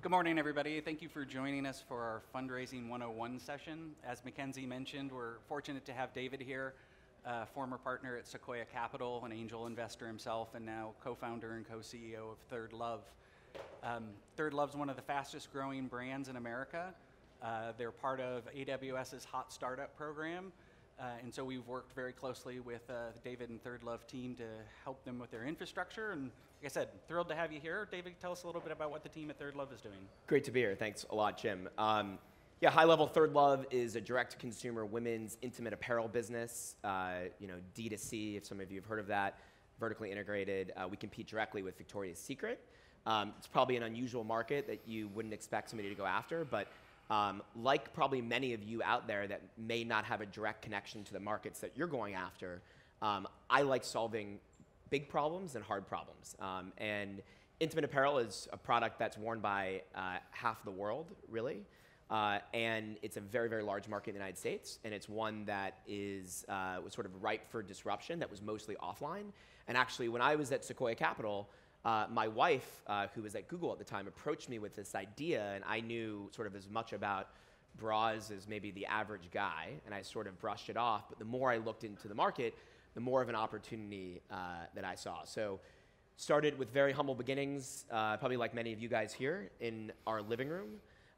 Good morning, everybody. Thank you for joining us for our Fundraising 101 session. As Mackenzie mentioned, we're fortunate to have David here, former partner at Sequoia Capital, an angel investor himself, and now co-founder and co-CEO of ThirdLove. ThirdLove is one of the fastest growing brands in America. They're part of AWS's Hot Startup program. And so we've worked very closely with David and ThirdLove team to help them with their infrastructure. And like I said, thrilled to have you here. David, tell us a little bit about what the team at ThirdLove is doing. Great to be here. Thanks a lot, Jim. Yeah, high level, ThirdLove is a direct-to-consumer women's intimate apparel business. D2C, if some of you have heard of that, vertically integrated. We compete directly with Victoria's Secret. It's probably an unusual market that you wouldn't expect somebody to go after, but like probably many of you out there that may not have a direct connection to the markets that you're going after, I like solving big problems and hard problems. And intimate apparel is a product that's worn by half the world, really. And it's a very, very large market in the United States. And it's one that was sort of ripe for disruption, that was mostly offline. And actually, when I was at Sequoia Capital, my wife, who was at Google at the time, approached me with this idea, and I knew sort of as much about bras as maybe the average guy, and I sort of brushed it off. But the more I looked into the market, the more of an opportunity that I saw. So started with very humble beginnings, probably like many of you guys here, in our living room.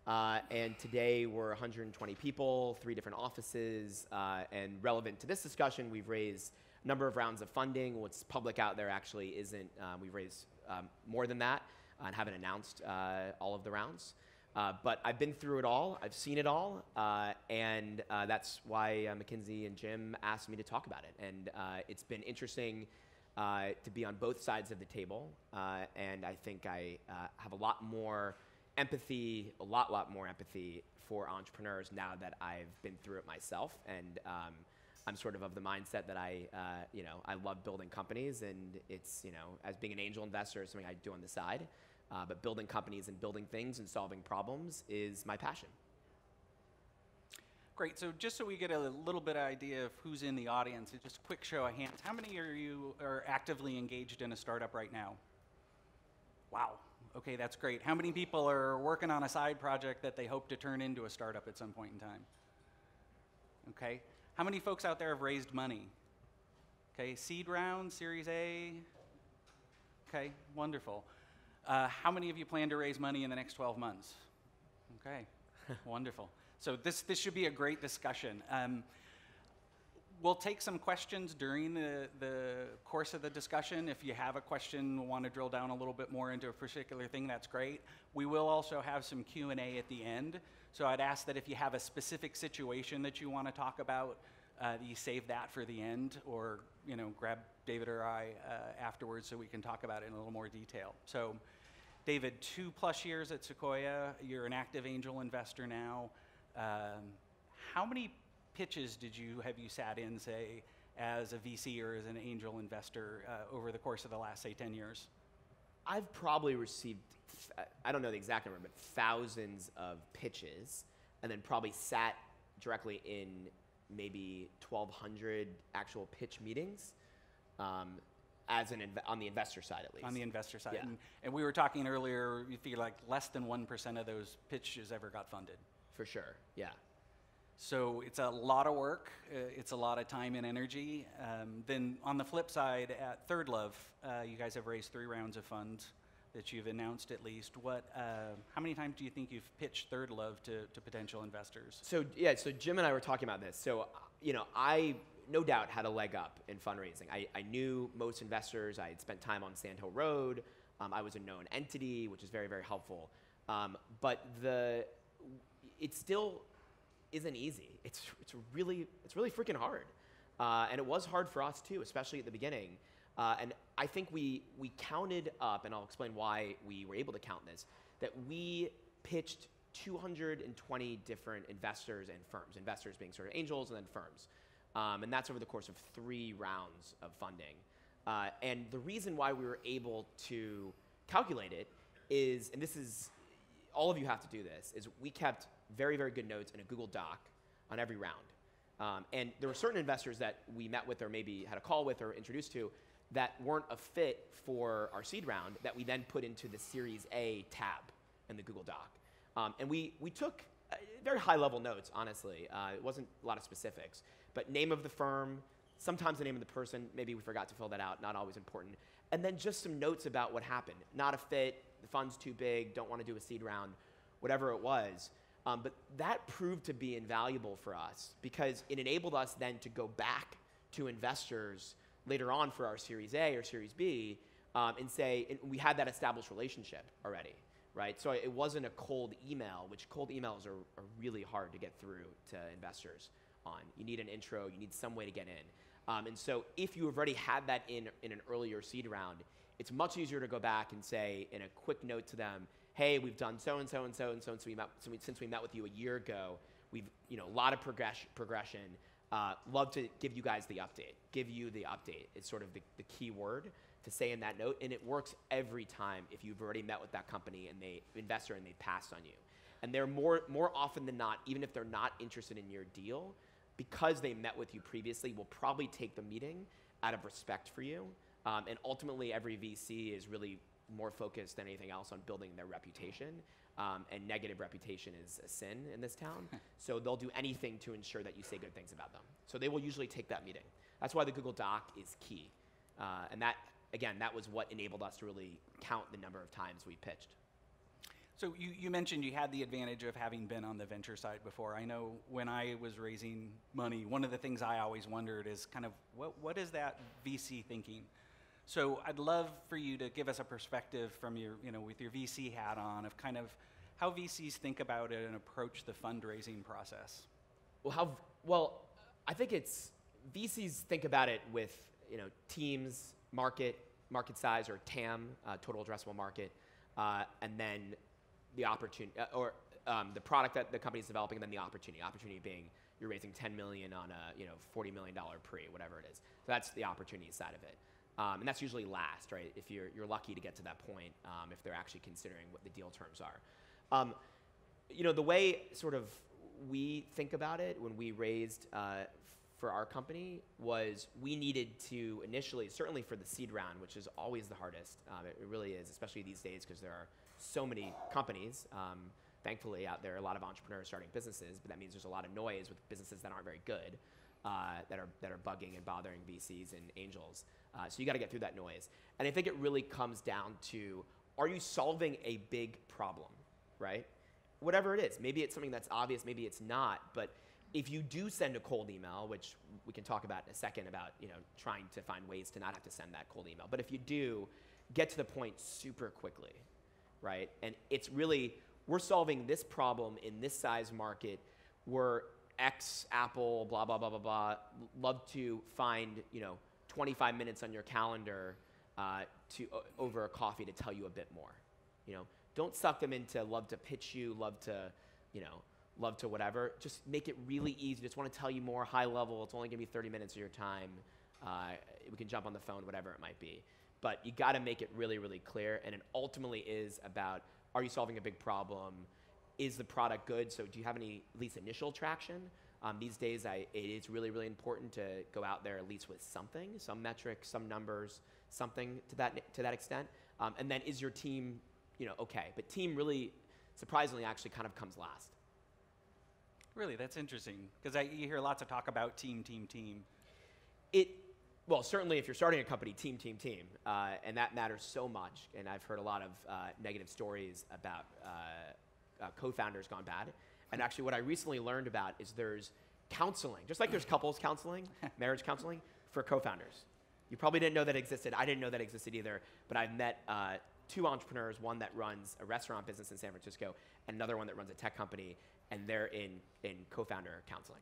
And today we're 120 people, 3 different offices, and relevant to this discussion, we've raised a number of rounds of funding. What's public out there actually isn't, we've raised more than that and haven't announced all of the rounds. But I've been through it all, I've seen it all, and that's why Mackenzie and Jim asked me to talk about it. And it's been interesting to be on both sides of the table, and I think I have a lot more empathy, a lot more empathy for entrepreneurs now that I've been through it myself. And I'm sort of the mindset that I love building companies, and it's, as being an angel investor is something I do on the side, but building companies and building things and solving problems is my passion. Great, so just so we get a little bit of idea of who's in the audience, just a quick show of hands. How many of you are actively engaged in a startup right now? Wow, okay, that's great. How many people are working on a side project that they hope to turn into a startup at some point in time? Okay. How many folks out there have raised money? Okay, seed round, Series A? Okay, wonderful. How many of you plan to raise money in the next 12 months? Okay, wonderful. So this should be a great discussion. We'll take some questions during the course of the discussion. If you have a question, want to drill down a little bit more into a particular thing, that's great. We will also have some Q&A at the end. So I'd ask that if you have a specific situation that you want to talk about, you save that for the end, or grab David or I afterwards so we can talk about it in a little more detail. So David, 2+ years at Sequoia, you're an active angel investor now. How many pitches have you sat in, say, as a VC or as an angel investor over the course of the last, say, 10 years? I've probably received, I don't know the exact number, but thousands of pitches, and then probably sat directly in maybe 1,200 actual pitch meetings, on the investor side at least. On the investor side. Yeah. And we were talking earlier, you feel like less than 1% of those pitches ever got funded. For sure, yeah. So it's a lot of work, it's a lot of time and energy. Then on the flip side, at ThirdLove, you guys have raised 3 rounds of funds that you've announced at least. How many times do you think you've pitched ThirdLove to potential investors? So Jim and I were talking about this. So, I no doubt had a leg up in fundraising. I knew most investors. I had spent time on Sand Hill Road. I was a known entity, which is very, very helpful. But it still isn't easy. It's really freaking hard. And it was hard for us too, especially at the beginning. And I think we counted up, and I'll explain why we were able to count this, that we pitched 220 different investors and firms, investors being sort of angels and then firms. And that's over the course of 3 rounds of funding. And the reason why we were able to calculate it is, and this is, all of you have to do this, is we kept very, very good notes in a Google Doc on every round. And there were certain investors that we met with or maybe had a call with or introduced to that weren't a fit for our seed round that we then put into the Series A tab in the Google Doc. And we took very high-level notes, honestly. It wasn't a lot of specifics. But name of the firm, sometimes the name of the person, maybe we forgot to fill that out, not always important. And then just some notes about what happened. Not a fit, the fund's too big, don't want to do a seed round, whatever it was. But that proved to be invaluable for us because it enabled us then to go back to investors later on for our Series A or Series B and say, and we had that established relationship already, right? So it wasn't a cold email, which cold emails are really hard to get through to investors on. You need an intro, you need some way to get in. And so if you have already had that in an earlier seed round, it's much easier to go back and say in a quick note to them, hey, we've done so and so and so and so, and since we met with you a year ago, we've a lot of progression. Love to give you guys the update. Give you the update. It's sort of the key word to say in that note, and it works every time if you've already met with that company and investor and they passed on you. And they're more often than not, even if they're not interested in your deal, because they met with you previously, will probably take the meeting out of respect for you. And ultimately, every VC is really more focused than anything else on building their reputation. And negative reputation is a sin in this town. So they'll do anything to ensure that you say good things about them. So they will usually take that meeting. That's why the Google Doc is key. And that, again, that was what enabled us to really count the number of times we pitched. So you mentioned you had the advantage of having been on the venture side before. I know when I was raising money, one of the things I always wondered is kind of what is that VC thinking? So I'd love for you to give us a perspective from your, with your VC hat on of kind of how VCs think about it and approach the fundraising process. Well, I think it's VCs think about it with, teams, market size or TAM, total addressable market, and then the opportunity or the product that the company's developing, and then the opportunity. Opportunity being you're raising $10 million on a $40 million pre, whatever it is. So that's the opportunity side of it. And that's usually last, right? If you're lucky to get to that point, if they're actually considering what the deal terms are. The way sort of we think about it when we raised for our company was we needed to initially, certainly for the seed round, which is always the hardest. It really is, especially these days because there are so many companies. Thankfully, out there, a lot of entrepreneurs starting businesses, but that means there's a lot of noise with businesses that aren't very good, that are bugging and bothering VCs and angels. So you got to get through that noise. And I think it really comes down to, are you solving a big problem, right? Whatever it is. Maybe it's something that's obvious, maybe it's not. But if you do send a cold email, which we can talk about in a second about trying to find ways to not have to send that cold email. But if you do, get to the point super quickly, right? And it's really, we're solving this problem in this size market. We're X, Apple, blah, blah, blah, blah, blah. Love to find 25 minutes on your calendar over a coffee to tell you a bit more. Don't suck them into love to pitch you, love to whatever. Just make it really easy. Just want to tell you more high level. It's only going to be 30 minutes of your time. We can jump on the phone, whatever it might be. But you got to make it really, really clear. And it ultimately is about, are you solving a big problem? Is the product good? So do you have any, at least initial traction? These days, it is really, really important to go out there at least with something, some metrics, some numbers, something to that extent. And then is your team, okay? But team really, surprisingly, actually kind of comes last. Really, that's interesting because you hear lots of talk about team. Well, certainly if you're starting a company, team, and that matters so much. And I've heard a lot of negative stories about co-founders gone bad. And actually what I recently learned about is there's counseling, just like there's couples counseling, marriage counseling for co-founders. You probably didn't know that existed. I didn't know that existed either, but I've met two entrepreneurs, one that runs a restaurant business in San Francisco and another one that runs a tech company, and they're in co-founder counseling.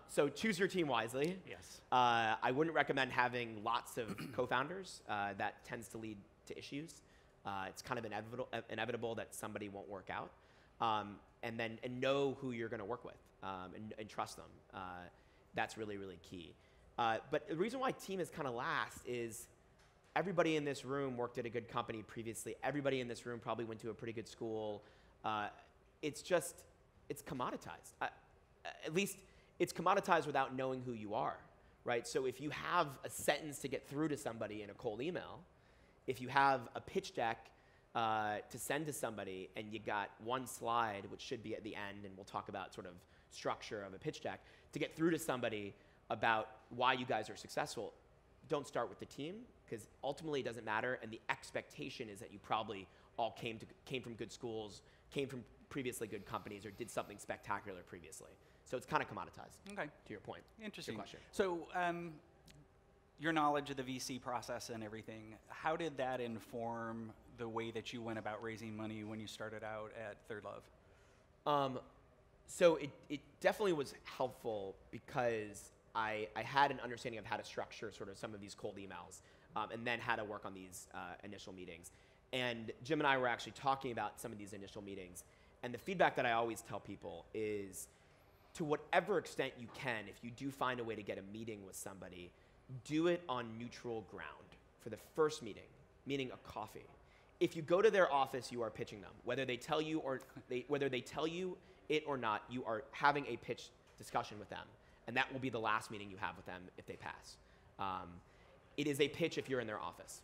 So choose your team wisely. Yes. I wouldn't recommend having lots of co-founders. That tends to lead to issues. It's kind of inevitable that somebody won't work out. And know who you're going to work with and trust them. That's really, really key. But the reason why team is kind of last is everybody in this room worked at a good company previously. Everybody in this room probably went to a pretty good school. It's commoditized. At least it's commoditized without knowing who you are, right? So if you have a sentence to get through to somebody in a cold email, if you have a pitch deck to send to somebody, and you got one slide, which should be at the end, and we'll talk about sort of structure of a pitch deck, to get through to somebody about why you guys are successful, don't start with the team, because ultimately it doesn't matter, and the expectation is that you probably all came from good schools, came from previously good companies, or did something spectacular previously. So it's kind of commoditized, Okay. to your point. Interesting. Good question. So your knowledge of the VC process and everything, how did that inform the way that you went about raising money when you started out at ThirdLove? So it definitely was helpful because I had an understanding of how to structure sort of some of these cold emails, and then how to work on these initial meetings. And Jim and I were actually talking about some of these initial meetings. And the feedback that I always tell people is, to whatever extent you can, if you do find a way to get a meeting with somebody, do it on neutral ground for the first meeting, meaning a coffee. If you go to their office, you are pitching them. Whether they tell you it or not, you are having a pitch discussion with them. And that will be the last meeting you have with them if they pass. It is a pitch if you're in their office.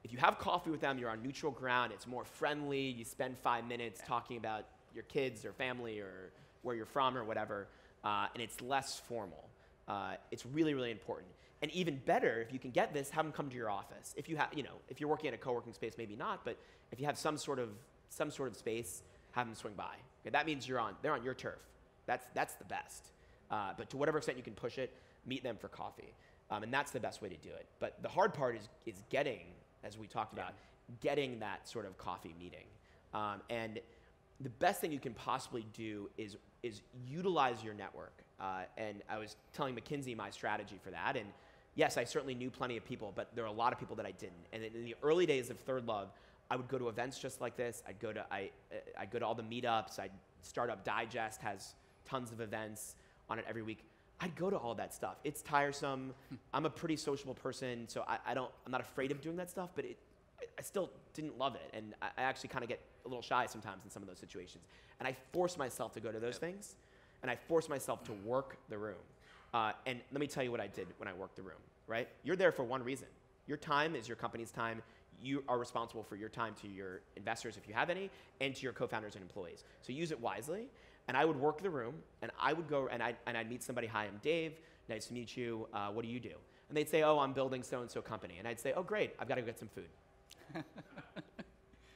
If you have coffee with them, you're on neutral ground. It's more friendly. You spend 5 minutes talking about your kids or family or where you're from or whatever, and it's less formal. It's really, really important. And even better, if you can get this, have them come to your office. If you have, if you're working at a co-working space, maybe not, but if you have some sort of space, have them swing by. Okay, that means they're on your turf. That's the best. But to whatever extent you can push it, meet them for coffee, and that's the best way to do it. But the hard part is getting, as we talked about, getting that sort of coffee meeting. And the best thing you can possibly do is utilize your network. And I was telling McKinsey my strategy for that. And yes, I certainly knew plenty of people, but there are a lot of people that I didn't. And in the early days of ThirdLove, I would go to events just like this. I'd go to all the meetups. Startup Digest has tons of events on it every week. I'd go to all that stuff. It's tiresome. I'm a pretty sociable person, so I'm not afraid of doing that stuff, but I still didn't love it. And I actually kind of get a little shy sometimes in some of those situations. And I force myself to go to those things, and I force myself to work the room. And let me tell you what I did when I worked the room, right? You're there for one reason. Your time is your company's time. You are responsible for your time to your investors, if you have any, and to your co-founders and employees. So use it wisely. And I would work the room, and I would go, and I'd meet somebody. Hi, I'm Dave. Nice to meet you. What do you do? And they'd say, oh, I'm building so-and-so company. And I'd say, oh, great. I've got to go get some food.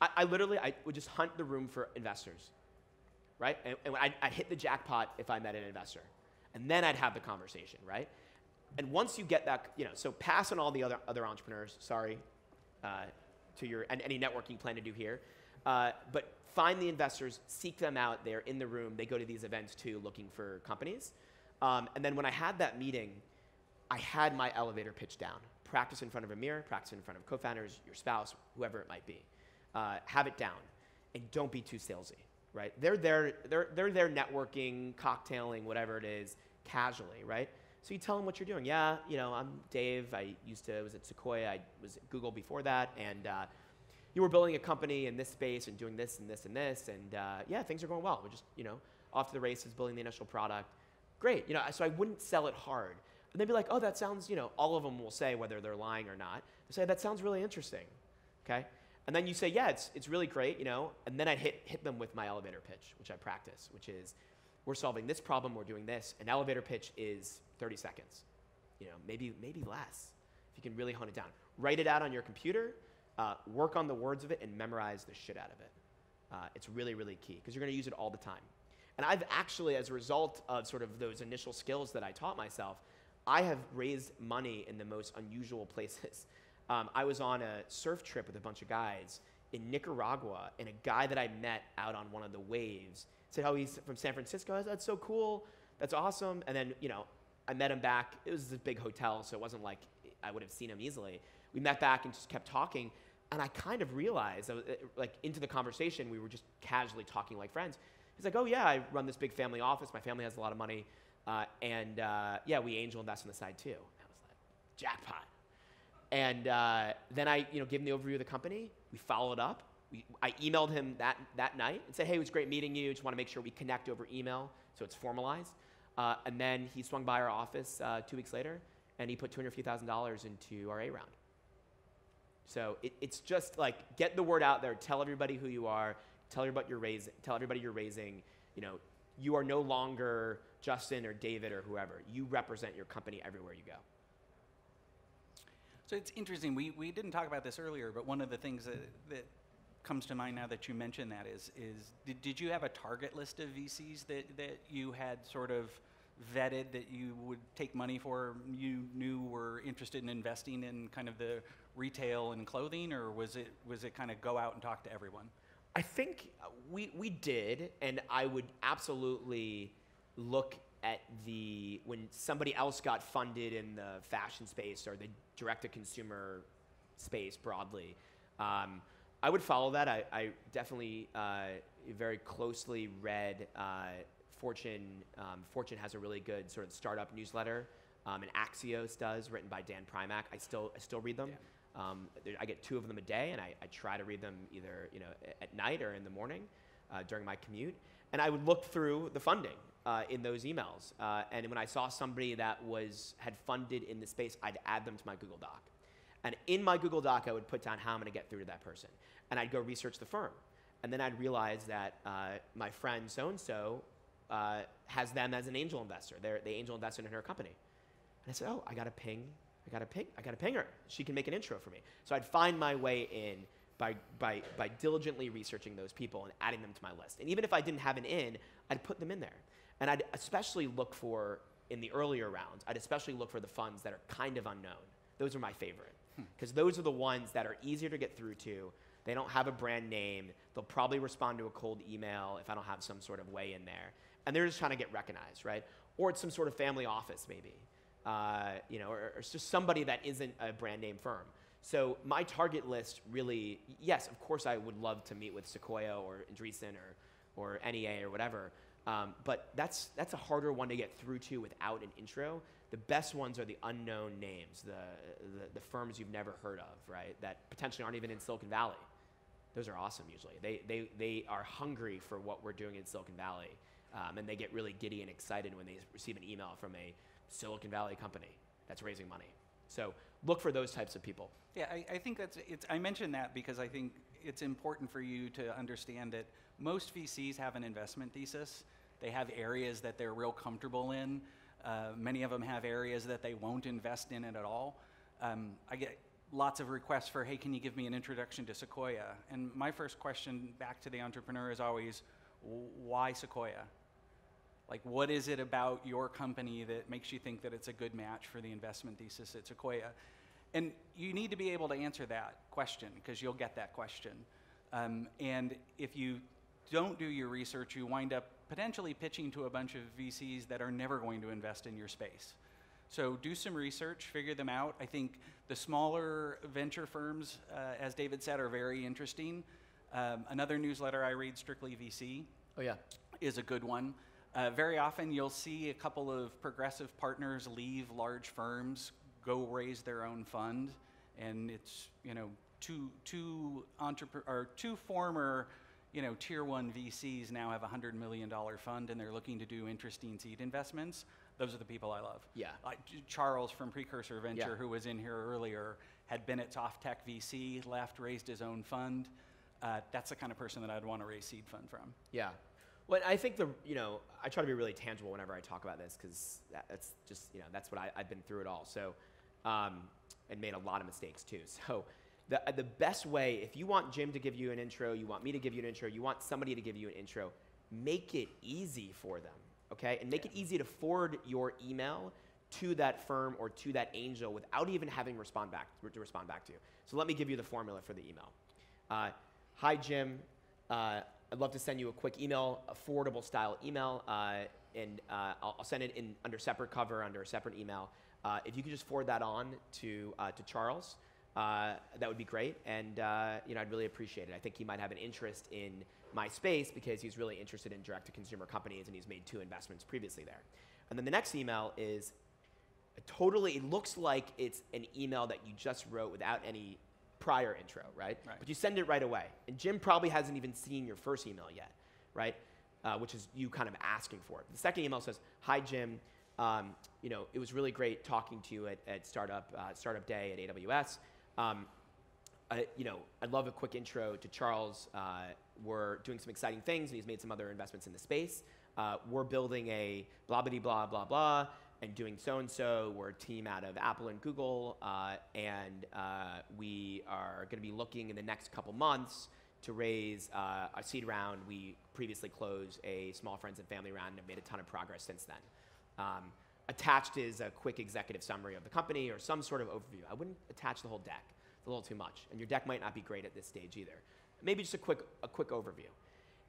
I would just hunt the room for investors, right? And I'd hit the jackpot if I met an investor. And then I'd have the conversation, right? And once you get that, so pass on all the other entrepreneurs, sorry, to your, and any networking you plan to do here. But find the investors, seek them out. They're in the room. They go to these events too, looking for companies. And then when I had that meeting, I had my elevator pitch down. Practice in front of a mirror, practice in front of co-founders, your spouse, whoever it might be. Have it down, and don't be too salesy, right? They're there networking, cocktailing, whatever it is, casually, right? So you tell them what you're doing. Yeah, I'm Dave. I was at Sequoia. I was at Google before that, and you were building a company in this space and doing this and this and this, and yeah, things are going well. We're just, off to the races, building the initial product. Great, so I wouldn't sell it hard. And they'd be like, oh, that sounds, all of them will say whether they're lying or not. They say, that sounds really interesting, okay? And then you say, yeah, it's really great, and then I'd hit them with my elevator pitch, which I practice, which is, we're solving this problem, we're doing this. An elevator pitch is 30 seconds, maybe less, if you can really hone it down. Write it out on your computer, work on the words of it, and memorize the shit out of it. It's really, really key, because you're going to use it all the time. And I've actually, as a result of sort of those initial skills that I taught myself, I have raised money in the most unusual places. I was on a surf trip with a bunch of guys in Nicaragua, and a guy that I met out on one of the waves said, oh, he's from San Francisco. I said, that's so cool. That's awesome. And then, I met him back. It was this big hotel, so it wasn't like I would have seen him easily. We met back and just kept talking, and I kind of realized, into the conversation, we were just casually talking like friends. He's like, oh, yeah, I run this big family office. My family has a lot of money. And yeah, we angel invest on the side too. I was like, jackpot. And then I give him the overview of the company. We followed up. I emailed him that night and said, hey, it was great meeting you. Just want to make sure we connect over email so it's formalized. And then he swung by our office 2 weeks later, and he put $250,000 into our A round. So it's just like, get the word out there, tell everybody who you are, tell everybody you're raising. You are no longer Justin or David or whoever. You represent your company everywhere you go. So it's interesting, we didn't talk about this earlier, but one of the things that comes to mind now that you mention that is did you have a target list of VCs that you had sort of vetted that you would take money for, you knew were interested in investing in kind of the retail and clothing, or was it kind of go out and talk to everyone? I think we did, and I would absolutely look at when somebody else got funded in the fashion space or the direct-to-consumer space broadly. I would follow that. I definitely very closely read Fortune. Fortune has a really good sort of startup newsletter, and Axios does, written by Dan Primack. I still read them. Yeah. I get 2 of them a day, and I try to read them either at night or in the morning during my commute. And I would look through the funding in those emails. And when I saw somebody that had funded in the space, I'd add them to my Google Doc. And in my Google Doc, I would put down how I'm going to get through to that person. And I'd go research the firm. And then I'd realize that my friend so-and-so has them as an angel investor. They're the angel investor in her company. And I said, oh, I got to ping her. She can make an intro for me. So I'd find my way in by diligently researching those people and adding them to my list. And even if I didn't have an in, I'd put them in there. And I'd especially look for, in the earlier rounds, I'd especially look for the funds that are kind of unknown. Those are my favorite. Because those are the ones that are easier to get through to. They don't have a brand name. They'll probably respond to a cold email if I don't have some sort of way in there. And they're just trying to get recognized, right? Or it's some sort of family office maybe. Or it's just somebody that isn't a brand name firm. So my target list really, yes, of course I would love to meet with Sequoia or Andreessen or NEA or whatever. But that's a harder one to get through to without an intro. The best ones are the unknown names, the firms you've never heard of, right? That potentially aren't even in Silicon Valley. Those are awesome usually. They are hungry for what we're doing in Silicon Valley. And they get really giddy and excited when they receive an email from a Silicon Valley company that's raising money. So look for those types of people. Yeah, I think I mentioned that because I think it's important for you to understand that most VCs have an investment thesis. They have areas that they're real comfortable in. Many of them have areas that they won't invest in it at all. I get lots of requests for, hey, can you give me an introduction to Sequoia? And my first question back to the entrepreneur is always, why Sequoia? Like, what is it about your company that makes you think that it's a good match for the investment thesis at Sequoia? And you need to be able to answer that question because you'll get that question. And if you don't do your research, you wind up potentially pitching to a bunch of VCs that are never going to invest in your space. So do some research, figure them out. I think the smaller venture firms, as David said, are very interesting. Another newsletter I read, Strictly VC, is a good one. Very often you'll see a couple of progressive partners leave large firms, go raise their own fund, and it's two former tier 1 VCs now have a $100 million fund and they're looking to do interesting seed investments. Those are the people I love. Yeah. Charles from Precursor Venture, who was in here earlier, had been at Softtech VC, left, raised his own fund. That's the kind of person that I'd want to raise seed fund from. Yeah. Well, I think I try to be really tangible whenever I talk about this because that's just, that's what I've been through it all. So, and made a lot of mistakes too. So the best way, if you want Jim to give you an intro, you want me to give you an intro, you want somebody to give you an intro, make it easy for them, okay? And make it easy to forward your email to that firm or to that angel without even having to respond back to you. So let me give you the formula for the email. Hi, Jim. I'd love to send you a quick email, a forwardable style email, and I'll send it under separate cover, under a separate email. If you could just forward that on to Charles, that would be great, and I'd really appreciate it. I think he might have an interest in my space because he's really interested in direct-to-consumer companies, and he's made 2 investments previously there. And then the next email is it looks like it's an email that you just wrote without any prior intro, right? But you send it right away. And Jim probably hasn't even seen your first email yet, right? Which is you kind of asking for it. The second email says, hi, Jim. It was really great talking to you at Startup Day at AWS. I'd love a quick intro to Charles. We're doing some exciting things, and he's made some other investments in the space. We're building a blah, blah, blah, blah, blah, and doing so-and-so. We're a team out of Apple and Google, and we are going to be looking in the next couple months to raise a seed round. We previously closed a small friends and family round and have made a ton of progress since then. Attached is a quick executive summary of the company or some sort of overview. I wouldn't attach the whole deck. It's a little too much, and your deck might not be great at this stage either. Maybe just a quick overview.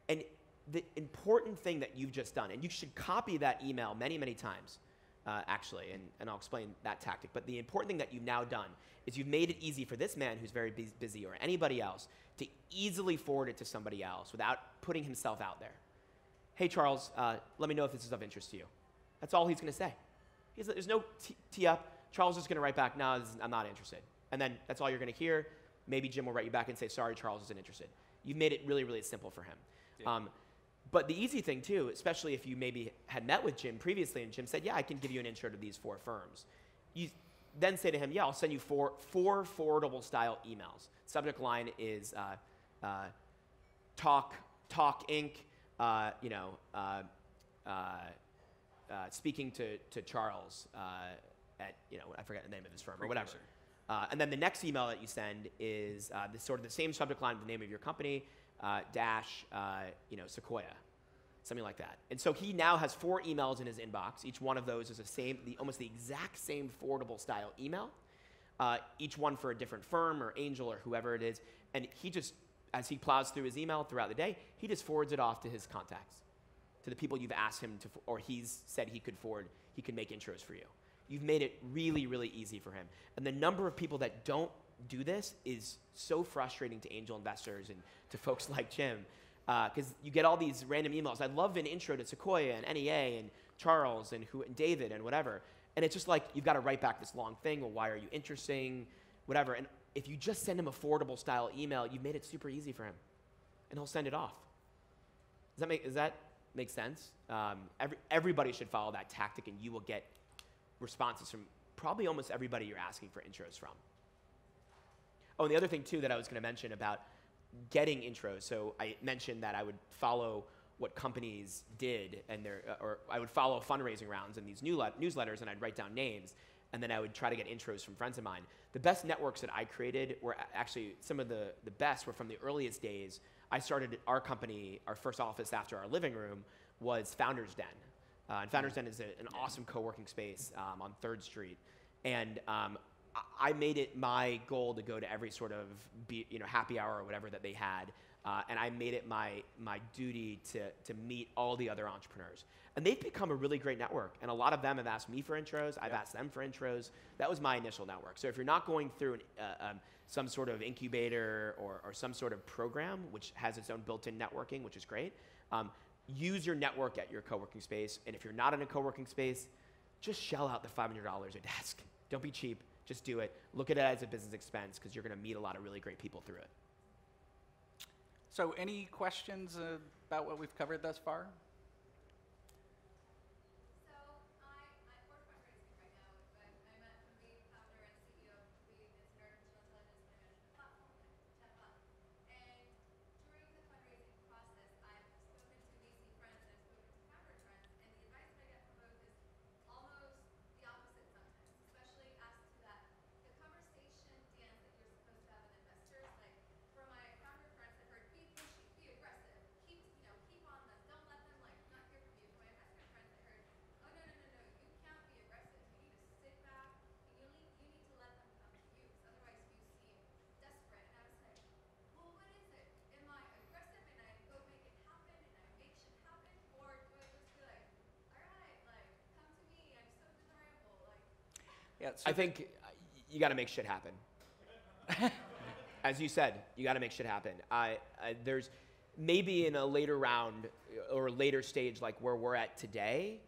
And the important thing that you've just done, and you should copy that email many, many times, actually, and I'll explain that tactic. But the important thing that you've now done is you've made it easy for this man who's very busy or anybody else to easily forward it to somebody else without putting himself out there. Hey, Charles, let me know if this is of interest to you. That's all he's going to say. There's no tee up. Charles is going to write back, no, I'm not interested. And then that's all you're going to hear. Maybe Jim will write you back and say, sorry, Charles isn't interested. You've made it really, really simple for him. Yeah. But the easy thing, too, especially if you maybe had met with Jim previously and Jim said, yeah, I can give you an intro to these 4 firms. You then say to him, yeah, I'll send you four forwardable style emails. Subject line is Talk Inc., speaking to Charles at, I forget the name of his firm or whatever. And then the next email that you send is sort of the same subject line, the name of your company, Sequoia, something like that. And so he now has 4 emails in his inbox. Each one of those is almost the exact same forwardable style email, each one for a different firm or angel or whoever it is. And he just, as he plows through his email throughout the day, he just forwards it off to his contacts, to the people you've asked him to, or he's said he could make intros for you. You've made it really, really easy for him. And the number of people that don't do this is so frustrating to angel investors and to folks like Jim, because you get all these random emails. I'd love an intro to Sequoia and NEA and Charles and David and whatever. And it's just like, you've got to write back this long thing. Well, why are you interesting? Whatever. And if you just send him a forwardable style email, you've made it super easy for him. And he'll send it off. Does that make sense? Everybody should follow that tactic, and you will get responses from probably almost everybody you're asking for intros from. Oh, and the other thing, too, that I was going to mention about getting intros. So I mentioned that I would follow what companies did, and or I would follow fundraising rounds in these newsletters, and I'd write down names, and then I would try to get intros from friends of mine. The best networks that I created were actually, some of the best were from the earliest days. I started our company, our first office after our living room was Founders Den. And Founders Den is an awesome co-working space on 3rd Street. And I made it my goal to go to every sort of happy hour or whatever that they had. And I made it my duty to meet all the other entrepreneurs. And they've become a really great network. And a lot of them have asked me for intros. I've asked them for intros. That was my initial network. So if you're not going through some sort of incubator or some sort of program, which has its own built-in networking, which is great, use your network at your co-working space. And if you're not in a co-working space, just shell out the $500 a desk. Don't be cheap. Just do it. Look at it as a business expense, because you're going to meet a lot of really great people through it. So any questions about what we've covered thus far? Yeah, so I think you got to make shit happen. As you said, you got to make shit happen. There's maybe in a later round or later stage like where we're at today,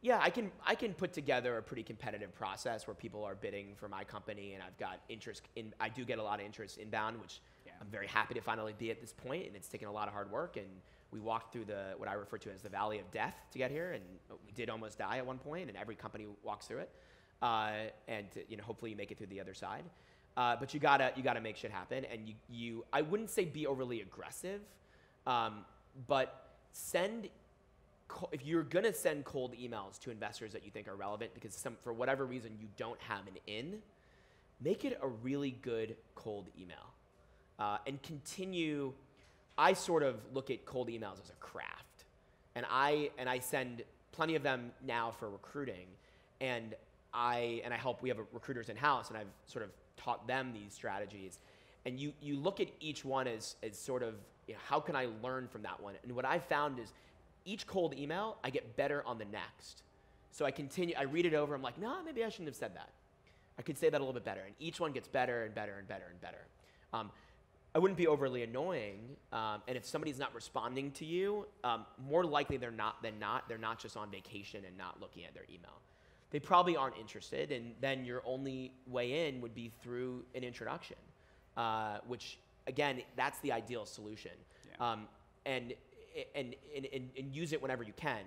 yeah, I can put together a pretty competitive process where people are bidding for my company, and I've got interest in. I do get a lot of interest inbound, which I'm very happy to finally be at this point, and it's taken a lot of hard work. And we walked through what I refer to as the valley of death to get here, and we did almost die at one point, and every company walks through it. And hopefully you make it through the other side. but you gotta make shit happen. And I wouldn't say be overly aggressive, but if you're gonna send cold emails to investors that you think are relevant because for whatever reason you don't have an in, make it a really good cold email, and continue. I sort of look at cold emails as a craft, and I send plenty of them now for recruiting, and I help. We have recruiters in house, and I've sort of taught them these strategies, and you look at each one as sort of, how can I learn from that one? And what I've found is each cold email I get better on the next. So I read it over, I'm like, no, maybe I shouldn't have said that. I could say that a little bit better, and each one gets better and better and better and better. I wouldn't be overly annoying, and if somebody's not responding to you, more likely they're not just on vacation and not looking at their email. They probably aren't interested, and then your only way in would be through an introduction, which again, that's the ideal solution. Yeah. And use it whenever you can.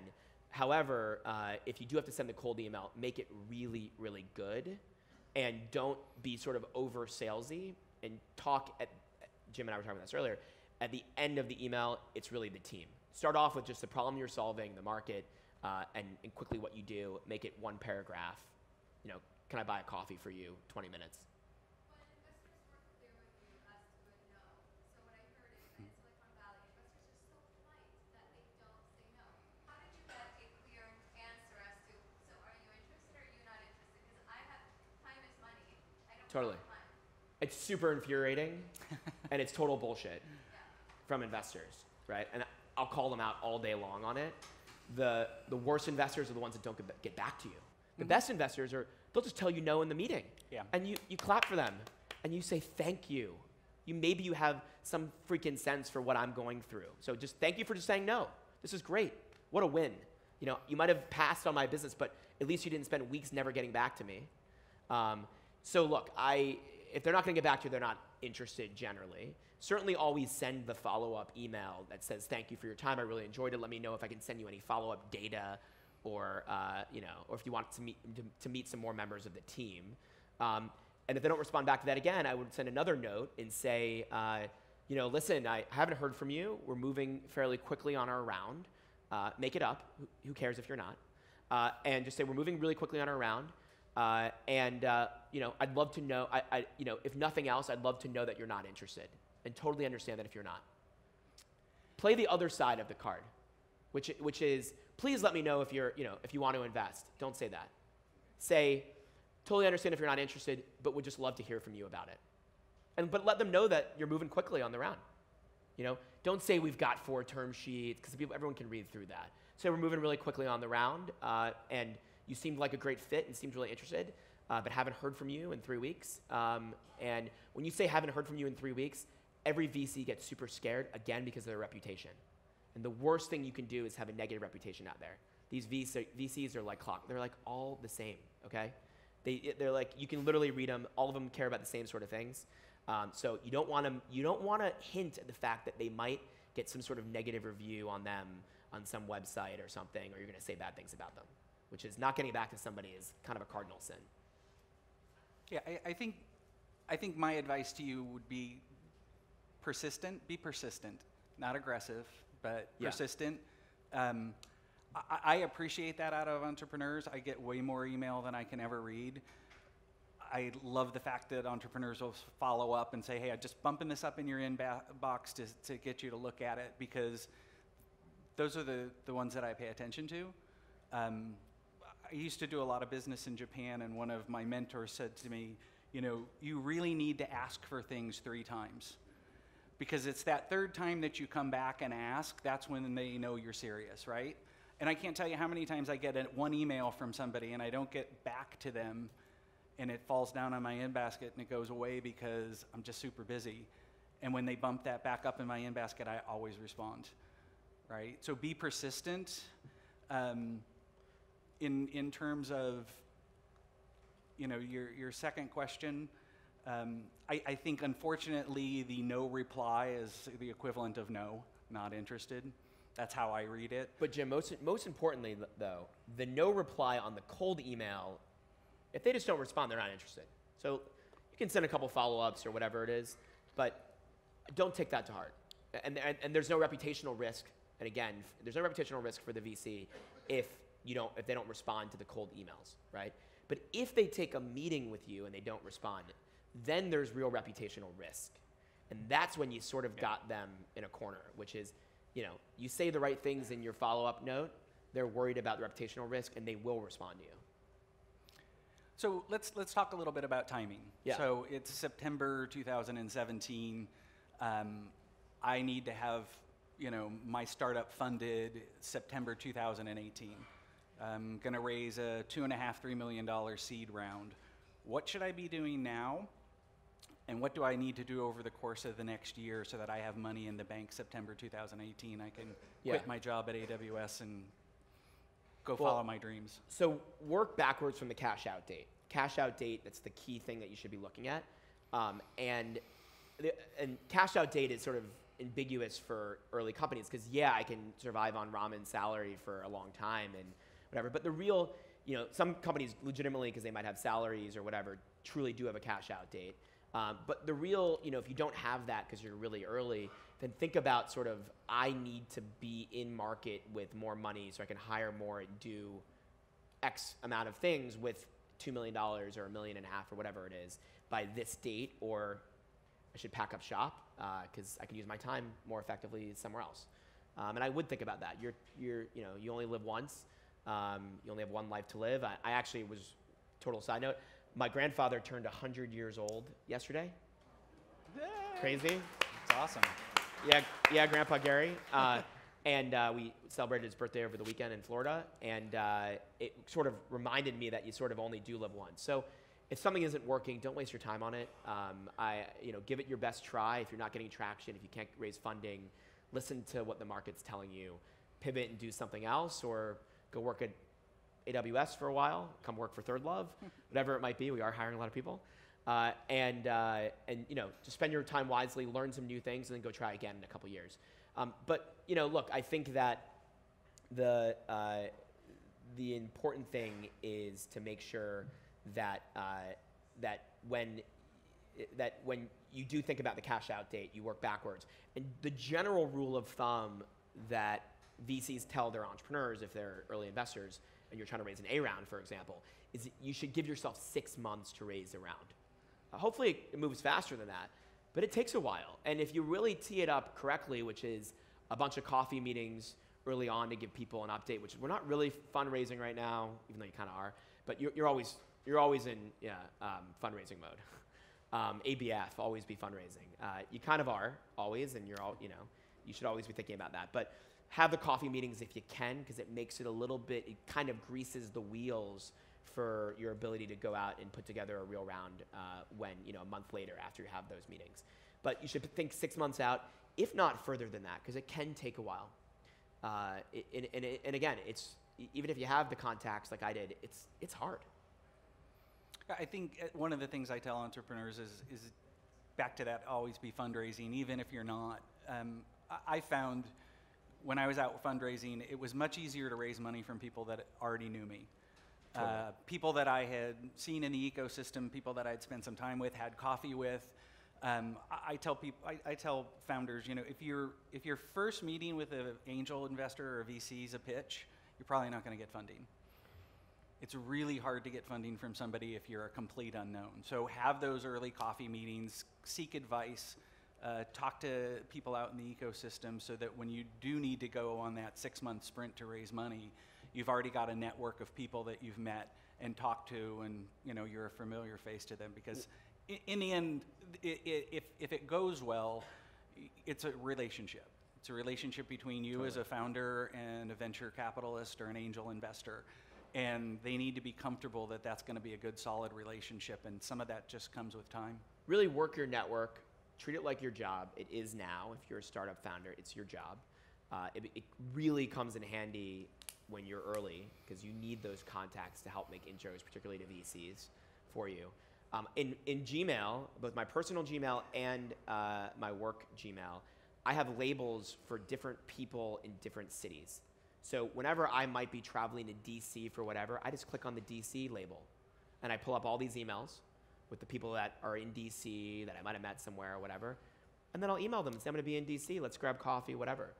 However, if you do have to send the cold email, make it really, really good, and don't be sort of over salesy, and talk Jim and I were talking about this earlier. At the end of the email, it's really the team. Start off with just the problem you're solving, the market, and quickly what you do. Make it one paragraph. Can I buy a coffee for you? 20 minutes. When investors work clear with you as to a no, so what I heard is that in Silicon Valley, investors are so polite that they don't say no. How did you get a clear answer as to, so are you interested or are you not interested? Because time is money. I don't Totally. have time. It's super infuriating, and it's total bullshit from investors, right? And I'll call them out all day long on it. The worst investors are the ones that don't get back to you. The best investors they'll just tell you no in the meeting. Yeah. And you clap for them, and you say thank you. Maybe you have some freaking sense for what I'm going through. So just thank you for just saying no. This is great. What a win. You might have passed on my business, but at least you didn't spend weeks never getting back to me. So look, if they're not going to get back to you, they're not interested generally. Certainly always send the follow-up email that says, thank you for your time. I really enjoyed it. Let me know if I can send you any follow-up data, or or if you want to meet some more members of the team. And if they don't respond back to that again, I would send another note and say, listen, I haven't heard from you. We're moving fairly quickly on our round. Make it up. Who cares if you're not? And just say, we're moving really quickly on our round. I'd love to know, if nothing else, I'd love to know that you're not interested, and totally understand that if you're not. Play the other side of the card, which is, please let me know if if you want to invest. Don't say that. Say, totally understand if you're not interested, but would just love to hear from you about it. But let them know that you're moving quickly on the round. Don't say we've got 4 term sheets, because everyone can read through that. Say we're moving really quickly on the round, and you seemed like a great fit and seemed really interested, but haven't heard from you in 3 weeks. And when you say haven't heard from you in 3 weeks, every VC gets super scared, again, because of their reputation. And the worst thing you can do is have a negative reputation out there. These VCs are like clock. They're like all the same, okay? They're like, you can literally read them. All of them care about the same sort of things. So you don't want to hint at the fact that they might get some sort of negative review on them on some website or something, or you're going to say bad things about them, which is not getting back to somebody is kind of a cardinal sin. Yeah, I think my advice to you would be persistent. Be persistent, not aggressive, but persistent. I appreciate that out of entrepreneurs. I get way more email than I can ever read. I love the fact that entrepreneurs will follow up and say, hey, I'm just bumping this up in your inbox to get you to look at it, because those are the ones that I pay attention to. I used to do a lot of business in Japan, and one of my mentors said to me, you really need to ask for things 3 times, because it's that 3rd time that you come back and ask, that's when they know you're serious, right? And I can't tell you how many times I get one email from somebody and I don't get back to them, and it falls down on my in-basket and it goes away because I'm just super busy. And when they bump that back up in my in-basket, I always respond, right? So be persistent. In terms of, your second question, I think unfortunately the no reply is the equivalent of no, not interested. That's how I read it. But Jim, most importantly though, the no reply on the cold email, if they just don't respond, they're not interested. So You can send a couple follow-ups or whatever it is, but don't take that to heart. And there's no reputational risk. And again, there's no reputational risk for the VC if they don't respond to the cold emails, right? But if they take a meeting with you and they don't respond, then there's real reputational risk. And that's when you sort of got them in a corner, which is, you say the right things in your follow-up note, they're worried about the reputational risk, and they will respond to you. So let's talk a little bit about timing. Yeah. So it's September 2017. I need to have my startup funded September 2018. I'm going to raise a $2.5–3 million seed round. What should I be doing now? And what do I need to do over the course of the next year so that I have money in the bank September 2018? I can quit my job at AWS and go follow my dreams. So work backwards from the cash out date. Cash out date, that's the key thing that you should be looking at. And cash out date is sort of ambiguous for early companies because, I can survive on ramen salary for a long time and whatever. But the real, some companies legitimately, because they might have salaries or whatever, truly do have a cash out date. But the real, if you don't have that because you're really early, then think about sort of, I need to be in market with more money so I can hire more and do X amount of things with $2 million or $1.5 million or whatever it is by this date, or I should pack up shop because I can use my time more effectively somewhere else. And I would think about that. You only live once. You only have one life to live. I actually was, total side note, my grandfather turned 100 years old yesterday. Yay. Crazy. It's awesome. Yeah, Grandpa Gary. And we celebrated his birthday over the weekend in Florida. And it sort of reminded me that you sort of only do live once. So if something isn't working, don't waste your time on it. Give it your best try. If you're not getting traction, if you can't raise funding, listen to what the market's telling you. Pivot and do something else, or go work at AWS for a while, come work for ThirdLove, whatever it might be. We are hiring a lot of people. And just spend your time wisely, learn some new things, and then go try again in a couple years. But look, I think that the important thing is to make sure that when you do think about the cash out date, you work backwards. And the general rule of thumb that VCs tell their entrepreneurs, if they're early investors, and you're trying to raise an A round, for example, is you should give yourself 6 months to raise a round. Hopefully it moves faster than that, but it takes a while. And if you really tee it up correctly, which is a bunch of coffee meetings early on to give people an update, which we're not really fundraising right now, even though you kind of are, but you're always in fundraising mode. ABF, always be fundraising. You kind of are always, and you should always be thinking about that. But have the coffee meetings if you can, because it makes it a little bit, it kind of greases the wheels for your ability to go out and put together a real round when, a month later after you have those meetings. But you should think 6 months out, if not further than that, because it can take a while. And again, it's, even if you have the contacts like I did, it's hard. I think one of the things I tell entrepreneurs is back to that always be fundraising, even if you're not. I found when I was out fundraising, it was much easier to raise money from people that already knew me. Totally. People that I had seen in the ecosystem, people that I'd spent some time with, had coffee with. I tell founders, if your first meeting with an angel investor or VC is a pitch, you're probably not going to get funding. It's really hard to get funding from somebody if you're a complete unknown. So have those early coffee meetings, seek advice, talk to people out in the ecosystem so that when you do need to go on that 6-month sprint to raise money, you've already got a network of people that you've met and talked to, and you're a familiar face to them. Because in the end, if it goes well, it's a relationship. It's a relationship between you as a founder and a venture capitalist or an angel investor. And they need to be comfortable that that's going to be a good, solid relationship. And some of that just comes with time. Really work your network. Treat it like your job. It is now. If you're a startup founder, it's your job. It really comes in handy when you're early because you need those contacts to help make intros, particularly to VCs, for you. In Gmail, both my personal Gmail and my work Gmail, I have labels for different people in different cities. So whenever I might be traveling to DC for whatever, I just click on the DC label and I pull up all these emails with the people that are in DC that I might have met somewhere or whatever. And then I'll email them and say, I'm going to be in DC. Let's grab coffee, whatever.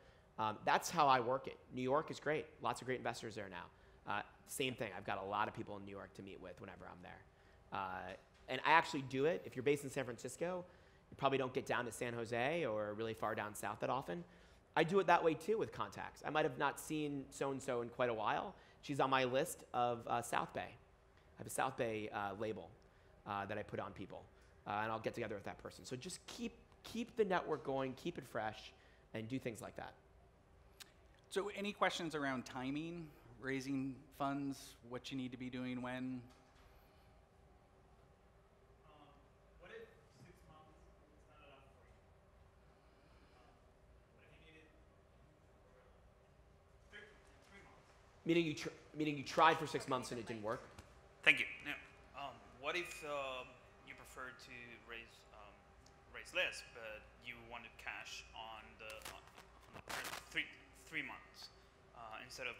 That's how I work it. New York is great. Lots of great investors there now. Same thing. I've got a lot of people in New York to meet with whenever I'm there. And I actually do it. If you're based in San Francisco, you probably don't get down to San Jose or really far down south that often. I do it that way too with contacts. I might have not seen so-and-so in quite a while. She's on my list of South Bay. I have a South Bay label that I put on people. And I'll get together with that person. So just keep the network going, keep it fresh, and do things like that. So any questions around timing, raising funds, what you need to be doing when? What if 6 months is not enough for you? What if you needed 3 months? Meaning you tried for 6 months and it didn't work? Thank you. Yeah. What if you prefer to raise less, but you wanted cash on the first 3 months instead of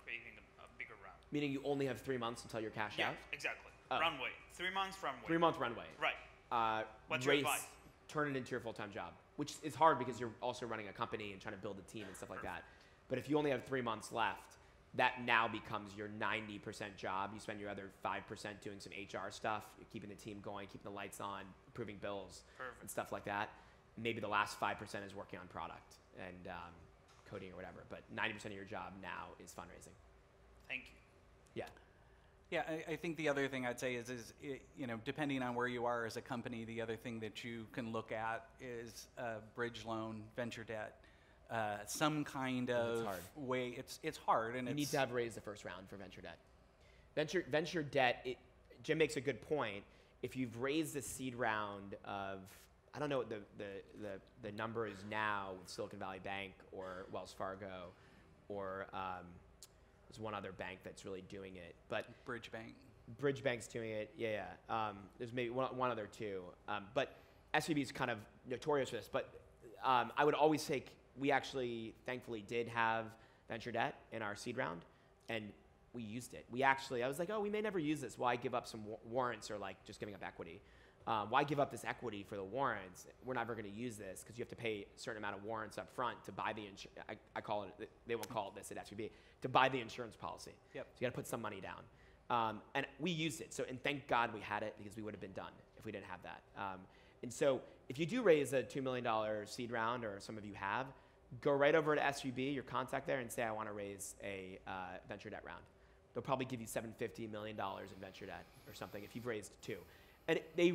creating a bigger round? Meaning you only have 3 months until you're cashed out? Exactly. Oh. Runway. 3 months runway. 3 month runway. Right. What's your advice? Turn it into your full-time job, which is hard because you're also running a company and trying to build a team and stuff like that. But if you only have 3 months left, that now becomes your 90% job. You spend your other 5% doing some HR stuff, you're keeping the team going, keeping the lights on, approving bills, and stuff like that. Maybe the last 5% is working on product and coding or whatever. But 90% of your job now is fundraising. Thank you. Yeah. Yeah, I think the other thing I'd say is depending on where you are as a company, the other thing that you can look at is a bridge loan, venture debt, some kind of way. It's hard, and you need to have raised the first round for venture debt. Venture debt. Jim makes a good point. If you've raised a seed round of, I don't know what the number is now with Silicon Valley Bank or Wells Fargo, or there's one other bank that's really doing it, but Bridge Bank. Bridge Bank's doing it. Yeah. There's maybe one other too, but SVB is kind of notorious for this. But I would always take. We actually, thankfully, did have venture debt in our seed round, and we used it. I was like, oh, we may never use this. Why give up some warrants or like just giving up equity? Why give up this equity for the warrants? We're never going to use this because you have to pay a certain amount of warrants up front to buy the insurance. I call it, they won't call it this at SVB, to buy the insurance policy. Yep. So you got to put some money down. And we used it. And thank God we had it because we would have been done if we didn't have that. And so if you do raise a $2 million seed round, or some of you have, go right over to SVB, your contact there, and say, I want to raise a venture debt round. They'll probably give you $750 million in venture debt or something if you've raised two. And they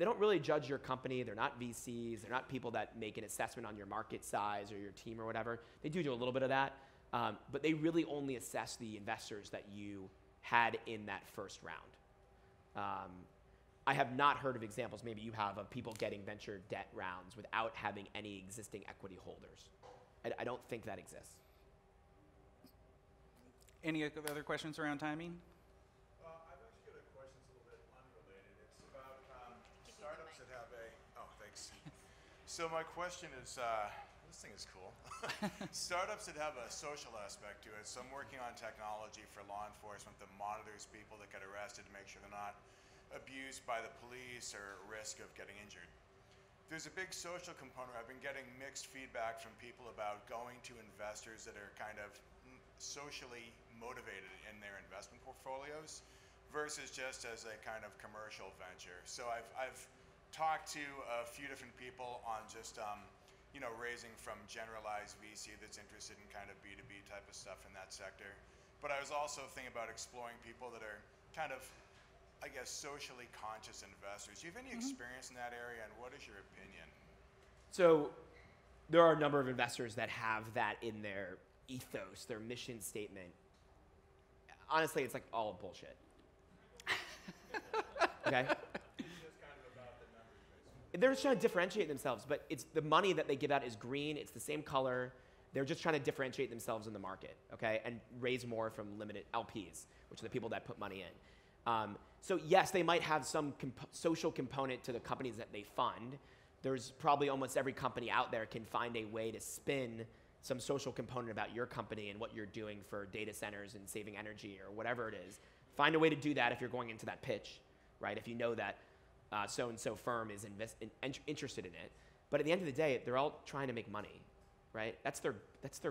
don't really judge your company. They're not VCs. They're not people that make an assessment on your market size or your team or whatever. They do a little bit of that, but they really only assess the investors that you had in that first round. I have not heard of examples, maybe you have, of people getting venture debt rounds without having any existing equity holders. I don't think that exists. Any other questions around timing? I've actually got a question that's a little bit unrelated. It's about startups that have thanks. So my question is, this thing is cool. Startups that have a social aspect to it. So I'm working on technology for law enforcement that monitors people that get arrested to make sure they're not abused by the police or at risk of getting injured. There's a big social component. I've been getting mixed feedback from people about going to investors that are kind of socially motivated in their investment portfolios versus just as a kind of commercial venture. So I've talked to a few different people on just raising from generalized VC that's interested in kind of B2B type of stuff in that sector. But I was also thinking about exploring people that are kind of, I guess, socially conscious investors. Do you have any experience in that area, and what is your opinion? So there are a number of investors that have that in their ethos, their mission statement. Honestly, it's like all bullshit. Okay? They're just trying to differentiate themselves, but it's the money that they give out is green. It's the same color. They're just trying to differentiate themselves in the market, okay, and raise more from limited LPs, which are the people that put money in. So yes, they might have some social component to the companies that they fund. There's probably almost every company out there can find a way to spin some social component about your company and what you're doing for data centers and saving energy or whatever it is. Find a way to do that if you're going into that pitch. right? If you know that so-and-so firm is interested in it. But at the end of the day, they're all trying to make money, right? That's their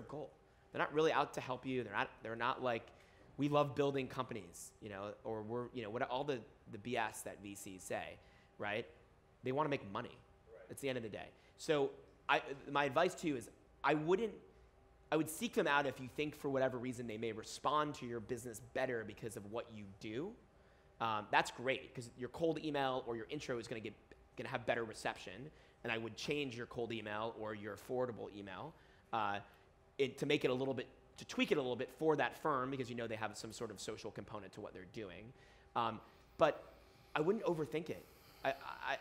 goal. They're not really out to help you. They're not like, we love building companies, or we're, what all the BS that VCs say, right? They want to make money. Right. That's the end of the day. So my advice to you is I would seek them out if you think for whatever reason they may respond to your business better because of what you do. That's great because your cold email or your intro is going to have better reception, and I would change your cold email or your forwardable email to make it to tweak it a little bit for that firm because they have some sort of social component to what they're doing. But I wouldn't overthink it.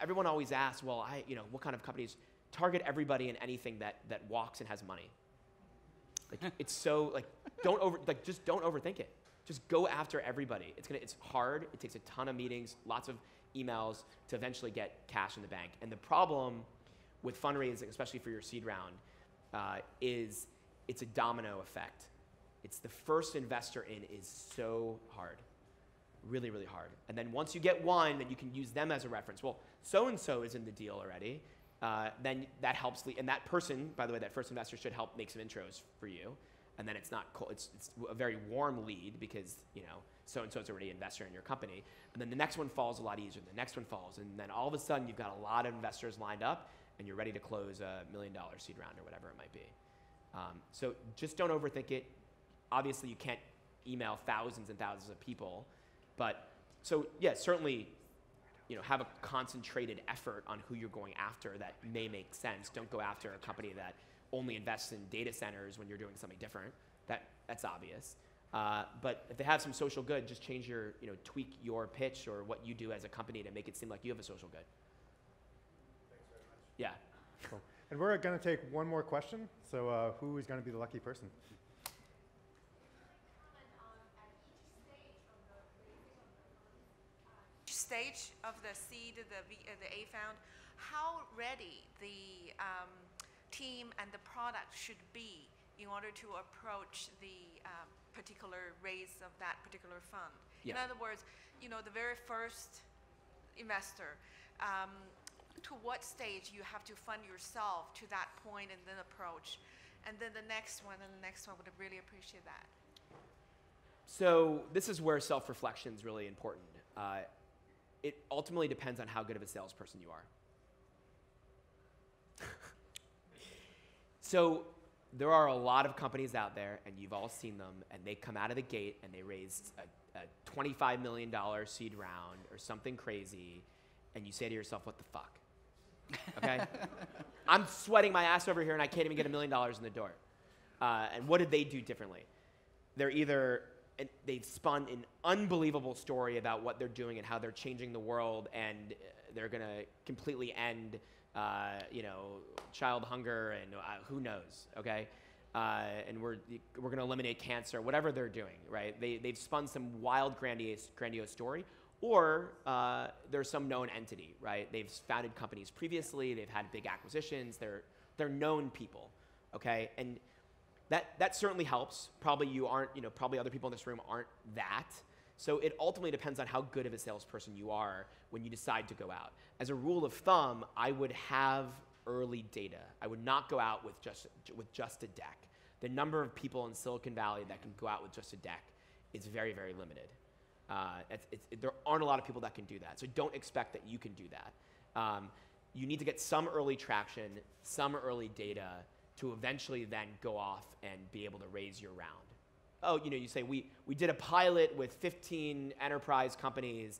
Everyone always asks, well, what kind of companies? Target everybody and anything that walks and has money. Like it's so just don't overthink it. Just go after everybody. It's hard. It takes a ton of meetings, lots of emails to eventually get cash in the bank. And the problem with fundraising, especially for your seed round, is it's a domino effect. It's the first investor in is so hard, really, really hard. And then once you get one, then you can use them as a reference. Well, so-and-so is in the deal already. Then that helps, and that person, by the way, that first investor should help make some intros for you. And then it's not cold, it's a very warm lead because, so-and-so is already an investor in your company. And then the next one falls a lot easier, the next one falls. And then all of a sudden you've got a lot of investors lined up and you're ready to close $1 million seed round or whatever it might be. So just don't overthink it. Obviously you can't email thousands and thousands of people, but so yeah, certainly, have a concentrated effort on who you're going after that may make sense. Don't go after a company that only invests in data centers when you're doing something different. That's obvious. But if they have some social good, just change tweak your pitch or what you do as a company to make it seem like you have a social good. Thanks very much. Yeah. Cool. And we're going to take one more question. So who is going to be the lucky person? Stage of the seed, the A found, how ready the team and the product should be in order to approach the particular raise of that particular fund. Yeah. In other words, the very first investor, to what stage you have to fund yourself to that point and then approach, and then the next one and the next one. Would really appreciate that. So this is where self-reflection is really important. It ultimately depends on how good of a salesperson you are. So there are a lot of companies out there, and you've all seen them, and they come out of the gate and they raised a $25 million seed round or something crazy, and you say to yourself, what the fuck? Okay? I'm sweating my ass over here, and I can't even get $1 million in the door. And what did they do differently? They've spun an unbelievable story about what they're doing and how they're changing the world, and they're going to completely end, child hunger and who knows, okay? And we're going to eliminate cancer, whatever they're doing, right? They've spun some wild, grandiose story, or there's some known entity, right? They've founded companies previously, they've had big acquisitions, they're known people, okay? And that certainly helps. Probably you aren't, probably other people in this room aren't that. So it ultimately depends on how good of a salesperson you are when you decide to go out. As a rule of thumb, I would have early data. I would not go out with just a deck. The number of people in Silicon Valley that can go out with just a deck is very, very limited. There aren't a lot of people that can do that. So don't expect that you can do that. You need to get some early traction, some early data, to eventually then go off and be able to raise your round. Oh, you say, we did a pilot with 15 enterprise companies,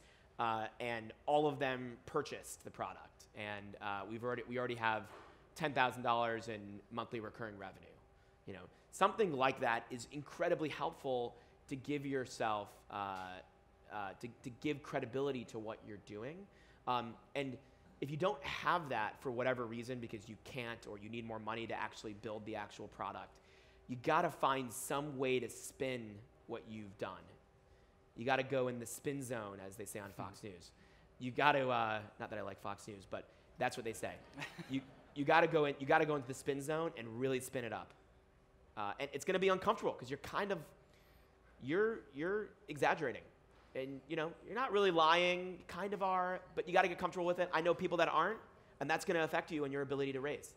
and all of them purchased the product. And we already have $10,000 in monthly recurring revenue. Something like that is incredibly helpful to give yourself, to give credibility to what you're doing. And if you don't have that for whatever reason, because you can't or you need more money to actually build the actual product, you got to find some way to spin what you've done. You got to go in the spin zone, as they say on Fox News. You got to, not that I like Fox News, but that's what they say. You got to go into the spin zone and really spin it up. And it's going to be uncomfortable because you're exaggerating. And you're not really lying, you kind of are, but you got to get comfortable with it. I know people that aren't, and that's going to affect you and your ability to raise.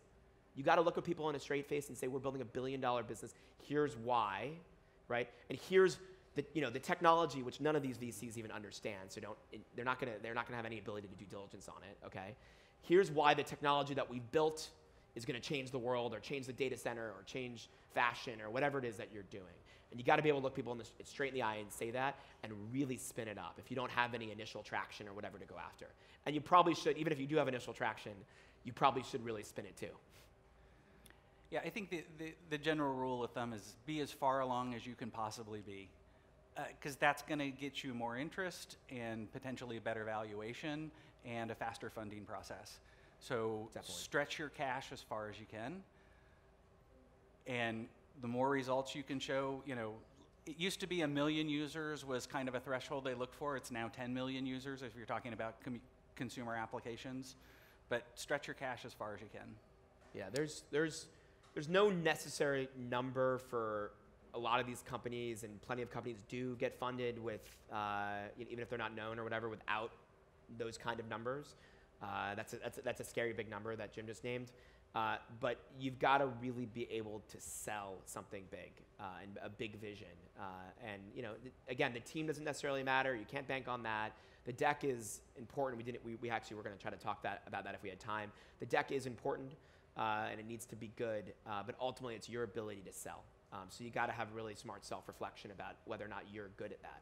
You got to look at people in a straight face and say, we're building $1 billion business. Here's why, right? And here's the technology, which none of these VCs even understand. So they're not going to have any ability to do diligence on it. Okay. Here's why the technology that we've built is going to change the world, or change the data center, or change fashion, or whatever it is that you're doing. And you got to be able to look people straight in the eye and say that, and really spin it up if you don't have any initial traction or whatever to go after. And you probably should, even if you do have initial traction, you probably should really spin it too. Yeah, I think the general rule of thumb is be as far along as you can possibly be, because that's going to get you more interest and potentially a better valuation and a faster funding process. So Definitely. Stretch your cash as far as you can, and the more results you can show, it used to be 1 million users was kind of a threshold they look for. It's now 10 million users if you're talking about consumer applications, but stretch your cash as far as you can. Yeah, there's no necessary number for a lot of these companies, and plenty of companies do get funded with, even if they're not known or whatever, without those kind of numbers. That's a scary big number that Jim just named. But you've got to really be able to sell something big and a big vision. And again, the team doesn't necessarily matter. You can't bank on that. The deck is important. We actually were going to try to talk about that if we had time. The deck is important, and it needs to be good. But ultimately, it's your ability to sell. So you got to have really smart self-reflection about whether or not you're good at that.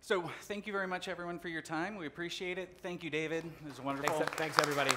So thank you very much, everyone, for your time. We appreciate it. Thank you, David. It was wonderful. Thanks everybody.